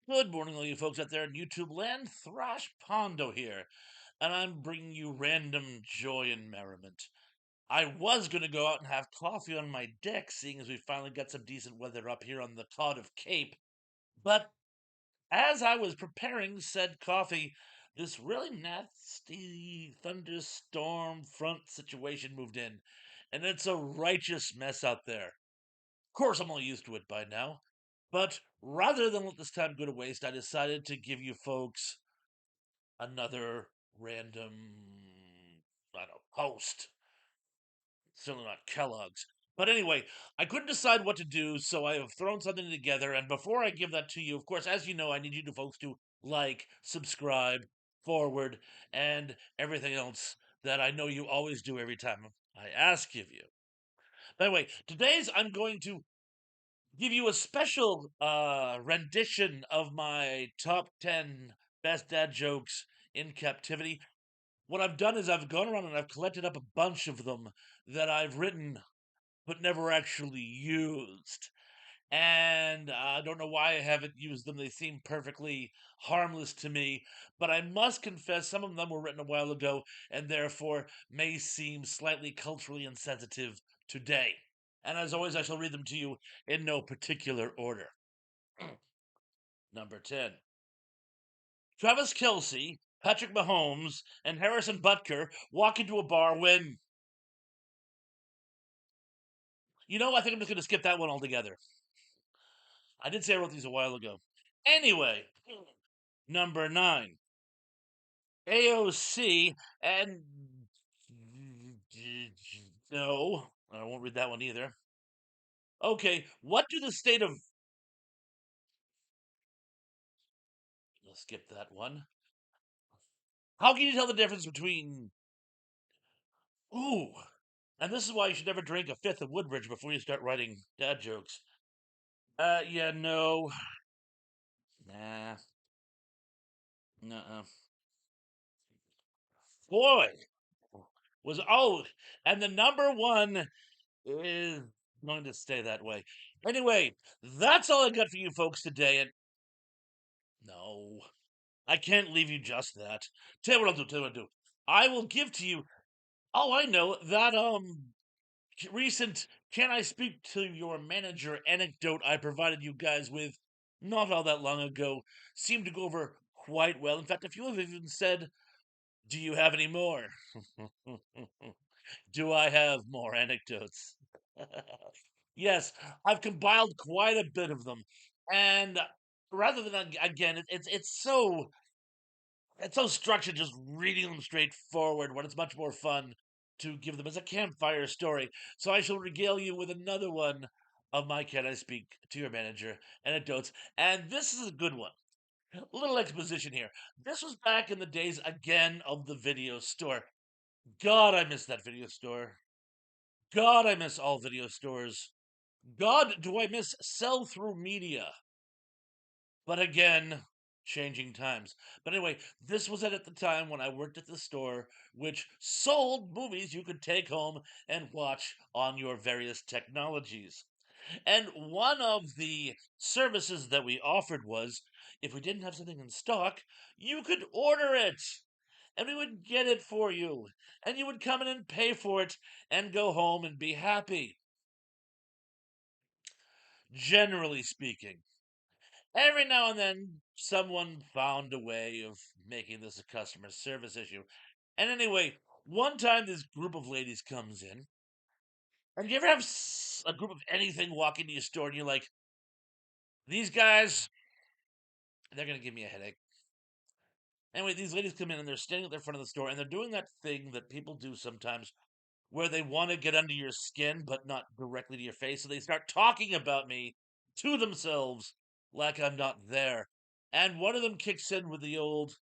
Good morning, all you folks out there in YouTube land. Thrash Pondo here, and I'm bringing you random joy and merriment. I was going to go out and have coffee on my deck, seeing as we finally got some decent weather up here on the Cod of Cape. But as I was preparing said coffee, this really nasty thunderstorm front situation moved in, and it's a righteous mess out there. Of course, I'm all used to it by now. But rather than let this time go to waste, I decided to give you folks another random, I don't know, host. Certainly not Kellogg's. But anyway, I couldn't decide what to do, so I have thrown something together. And before I give that to you, of course, as you know, I need you to folks to like, subscribe, forward, and everything else that I know you always do every time I ask of you. By the way, today's I'm going to give you a special rendition of my top 10 best dad jokes in captivity. What I've done is I've gone around and I've collected up a bunch of them that I've written but never actually used. And I don't know why I haven't used them. They seem perfectly harmless to me. But I must confess, some of them were written a while ago and therefore may seem slightly culturally insensitive today. And as always, I shall read them to you in no particular order. Number 10. Travis Kelsey, Patrick Mahomes, and Harrison Butker walk into a bar when. I think I'm just going to skip that one altogether. I did say I wrote these a while ago. Anyway, number 9. AOC and. No, I won't read that one either. Okay, what do the state of. Let's skip that one. How can you tell the difference between. Ooh, and this is why you should never drink a fifth of Woodbridge before you start writing dad jokes. Yeah, no. Nah. Nuh-uh. Boy, was old. And the number one is going to stay that way. Anyway, that's all I got for you folks today. And no, I can't leave you just that. Tell you what I'll do, tell you what I'll do. I will give to you, oh, I know, that, recent "Can I speak to your manager" anecdote I provided you guys with not all that long ago seemed to go over quite well. In fact, a few of you even said, "Do you have any more?" Do I have more anecdotes? Yes, I've compiled quite a bit of them, and rather than again, it's so structured, just reading them straight forward. When it's much more fun to give them as a campfire story. So I shall regale you with another one of my "Can I Speak to Your Manager" anecdotes, and this is a good one. A little exposition here. This was back in the days again of the video store. God, I miss that video store. God, I miss all video stores. God, do I miss sell through media. But again, changing times. But anyway, this was at the time when I worked at the store, which sold movies you could take home and watch on your various technologies. And one of the services that we offered was if we didn't have something in stock, you could order it. And we would get it for you. And you would come in and pay for it and go home and be happy. Generally speaking. Every now and then, someone found a way of making this a customer service issue. And anyway, one time this group of ladies comes in, and you ever have a group of anything walk into your store and you're like, these guys, they're going to give me a headache. Anyway, these ladies come in and they're standing at the front of the store and they're doing that thing that people do sometimes where they want to get under your skin but not directly to your face. So they start talking about me to themselves like I'm not there. And one of them kicks in with the old,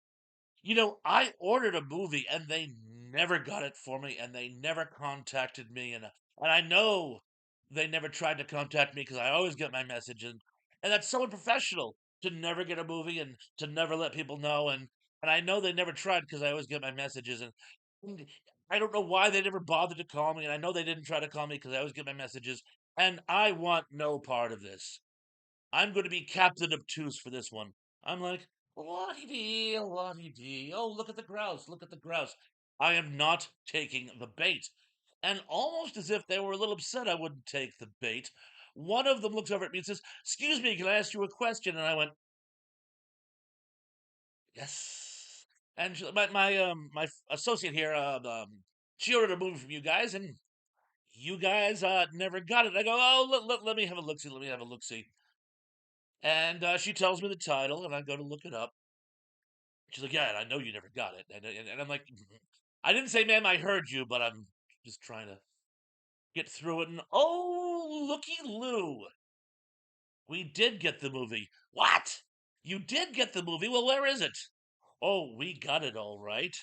I ordered a movie and they never got it for me and they never contacted me. And I know they never tried to contact me because I always get my message. And that's so unprofessional to never get a movie and to never let people know. And I know they never tried because I always get my messages. And I don't know why they never bothered to call me. And I know they didn't try to call me because I always get my messages. And I want no part of this. I'm going to be Captain Obtuse for this one. I'm like, la-dee-dee, la-dee-dee. Oh, look at the grouse, look at the grouse. I am not taking the bait. And almost as if they were a little upset I wouldn't take the bait, one of them looks over at me and says, "Excuse me, can I ask you a question?" And I went, "Yes." And my associate here, she ordered a movie from you guys, and you guys never got it. I go, "Oh, let me have a look see. Let me have a look see." And she tells me the title, and I go to look it up. She's like, "Yeah, I know you never got it." And I'm like, "I didn't say, ma'am, I heard you, but I'm just trying to get through it." And oh, looky Lou, we did get the movie. What? You did get the movie? Well, where is it? Oh, we got it all right.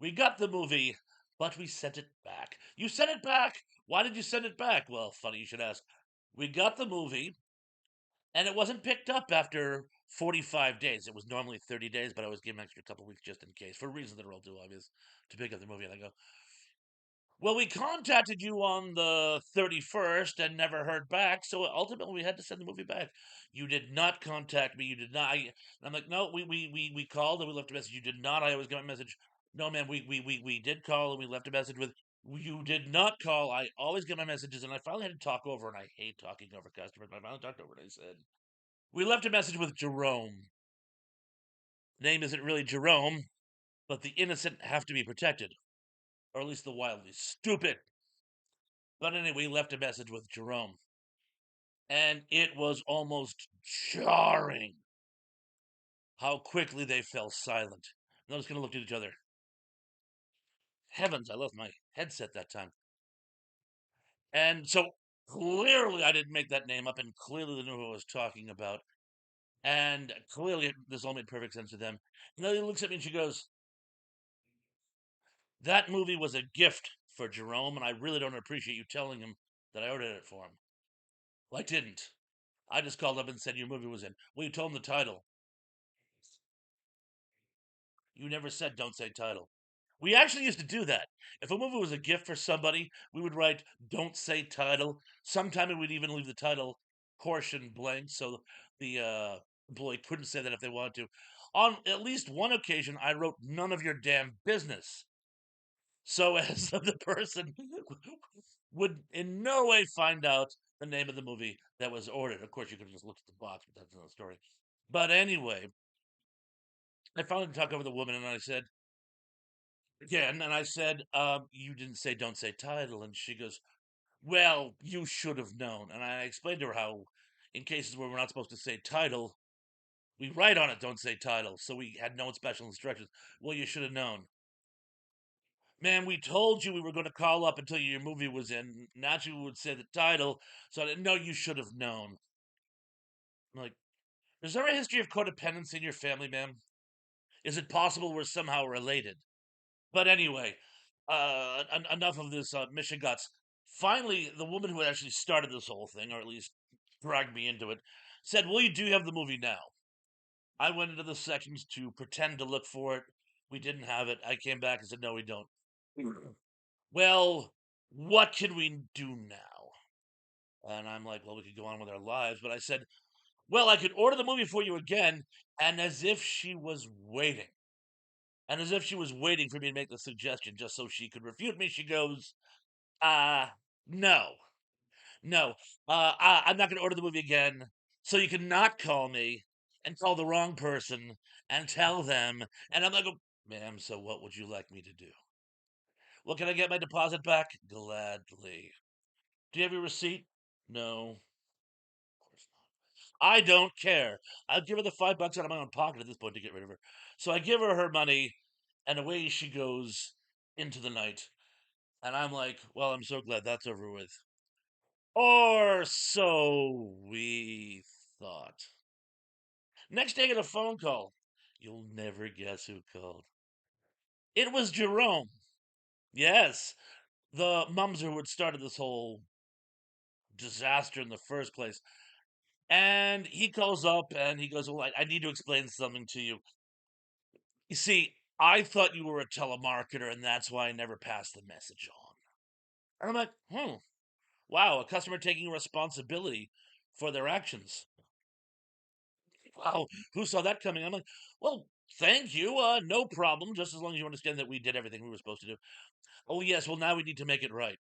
We got the movie, but we sent it back. You sent it back? Why did you send it back? Well, funny you should ask. We got the movie, and it wasn't picked up after 45 days. It was normally 30 days, but I was given an extra couple weeks just in case, for reasons that are all too obvious, to pick up the movie. And I go, "Well, we contacted you on the 31st and never heard back, so ultimately we had to send the movie back. You did not contact me. You did not." I'm like, "No, we called and we left a message. You did not." I always get my message. "No, man, we did call and we left a message with, you did not call." I always get my messages, and I finally had to talk over, and I hate talking over customers, but I finally talked over and I said, "We left a message with Jerome. Name isn't really Jerome, but the innocent have to be protected, or at least the wildly stupid." But anyway, we left a message with Jerome, and it was almost jarring how quickly they fell silent. And I was going to look at each other. Heavens, I left my headset that time. And so clearly I didn't make that name up, and clearly they knew who I was talking about. And clearly this all made perfect sense to them. And then he looks at me and she goes, "That movie was a gift for Jerome, and I really don't appreciate you telling him that I ordered it for him." Well, I didn't. I just called up and said your movie was in. Well, you told him the title. You never said "don't say title." We actually used to do that. If a movie was a gift for somebody, we would write "don't say title." Sometime we would even leave the title portion blank so the employee couldn't say that if they wanted to. On at least one occasion, I wrote "none of your damn business," so as the person would in no way find out the name of the movie that was ordered. Of course, you could have just looked at the box, but that's another story. But anyway, I finally talked over the woman, and I said, again, and I said, "You didn't say don't say title." And she goes, "Well, you should have known." And I explained to her how, in cases where we're not supposed to say title, we write on it "don't say title." So we had no special instructions. "Well, you should have known." "Man, we told you we were going to call up until your movie was in. Naturally, we would say the title. So I didn't know, you should have known." I'm like, is there a history of codependency in your family, ma'am? Is it possible we're somehow related? But anyway, enough of this Michigots. Finally, the woman who actually started this whole thing, or at least dragged me into it, said, "Well, you do have the movie now." I went into the sections to pretend to look for it. We didn't have it. I came back and said, "No, we don't." "Well, what can we do now?" And I'm like, "Well, we could go on with our lives." But I said, "Well, I could order the movie for you again." And as if she was waiting, and as if she was waiting for me to make the suggestion just so she could refute me, she goes, Uh, no, no. I'm not going to order the movie again. So you can not call me and call the wrong person and tell them." And I'm like, "Oh, ma'am, so what would you like me to do?" "Well, can I get my deposit back?" "Gladly." "Do you have your receipt?" "No, of course not." "I don't care. I'll give her the $5 out of my own pocket at this point to get rid of her." So I give her her money, and away she goes into the night. And I'm like, "Well, I'm so glad that's over with." Or so we thought. Next day, I get a phone call. You'll never guess who called. It was Jerome. Yes, the mumser who had started this whole disaster in the first place. And he calls up and he goes, "Well, I need to explain something to you. You see, I thought you were a telemarketer, and that's why I never passed the message on." And I'm like, wow, a customer taking responsibility for their actions. Wow, who saw that coming? I'm like, well, thank you. No problem. Just as long as you understand that we did everything we were supposed to do. Oh, yes. Well, now we need to make it right.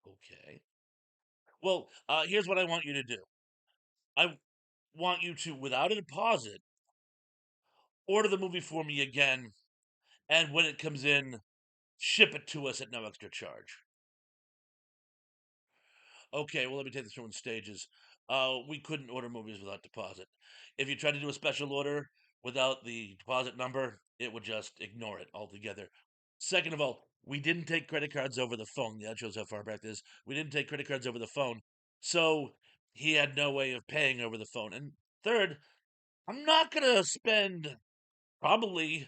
Okay. Well, here's what I want you to do. I want you to, without a deposit, order the movie for me again, and when it comes in, ship it to us at no extra charge. Okay, well, let me take this through in stages. We couldn't order movies without deposit. If you tried to do a special order without the deposit number, it would just ignore it altogether. Second of all, we didn't take credit cards over the phone. That shows how far back this is. We didn't take credit cards over the phone. So he had no way of paying over the phone. And third, I'm not going to spend probably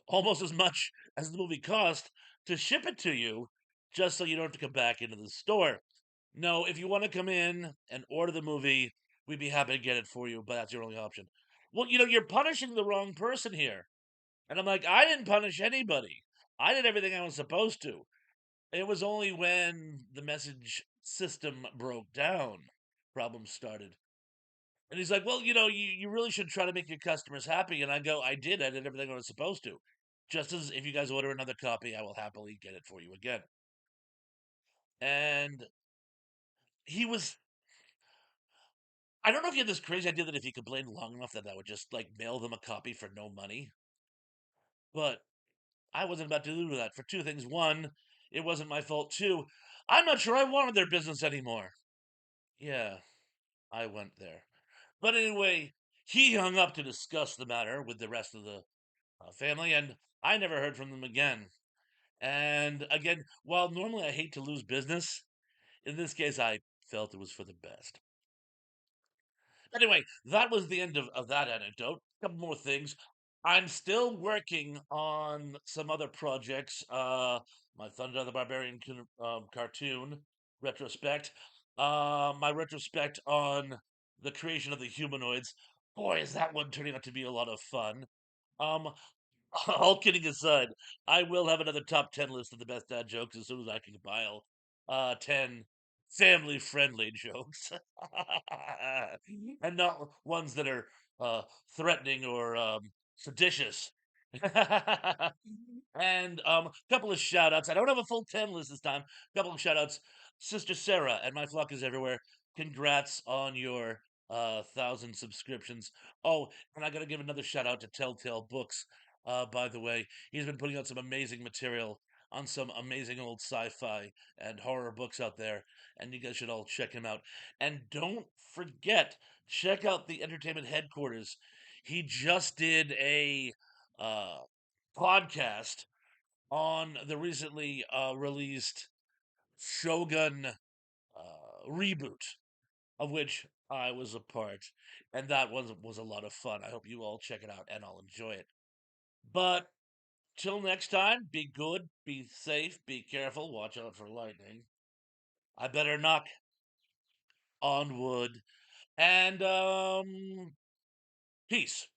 almost as much as the movie cost to ship it to you just so you don't have to come back into the store. No, if you want to come in and order the movie, we'd be happy to get it for you, but that's your only option. Well, you're punishing the wrong person here. And I'm like, I didn't punish anybody. I did everything I was supposed to. It was only when the message system broke down, problems started. And he's like, well, you really should try to make your customers happy. And I go, I did everything I was supposed to. Just as if you guys order another copy, I will happily get it for you again. And he was I don't know if you had this crazy idea that if you complained long enough that I would just like mail them a copy for no money, but I wasn't about to do that for two things. One, it wasn't my fault. Two, I'm not sure I wanted their business anymore. Yeah, I went there. But anyway, he hung up to discuss the matter with the rest of the family, and I never heard from them again. And again, while normally I hate to lose business, in this case, I felt it was for the best. Anyway, that was the end of that anecdote. A couple more things. I'm still working on some other projects. My Thunder the Barbarian cartoon retrospect. My retrospect on the creation of the humanoids. Boy, is that one turning out to be a lot of fun. Um, all kidding aside, I will have another top 10 list of the best dad jokes as soon as I can compile 10 family friendly jokes. And not ones that are threatening or seditious. And a couple of shout outs. I don't have a full 10 list this time. A couple of shout outs. Sister Sarah and My Flock is Everywhere. Congrats on your 1,000 subscriptions. Oh, and I got to give another shout out to Telltale Books. By the way, he's been putting out some amazing material on some amazing old sci-fi and horror books out there, and you guys should all check him out. And don't forget, check out the Entertainment Headquarters. He just did a uh, podcast on the recently released Shogun reboot, of which I was a part, and that was a lot of fun. I hope you all check it out and I'll enjoy it. But till next time, be good, be safe, be careful, watch out for lightning. I better knock on wood. And peace.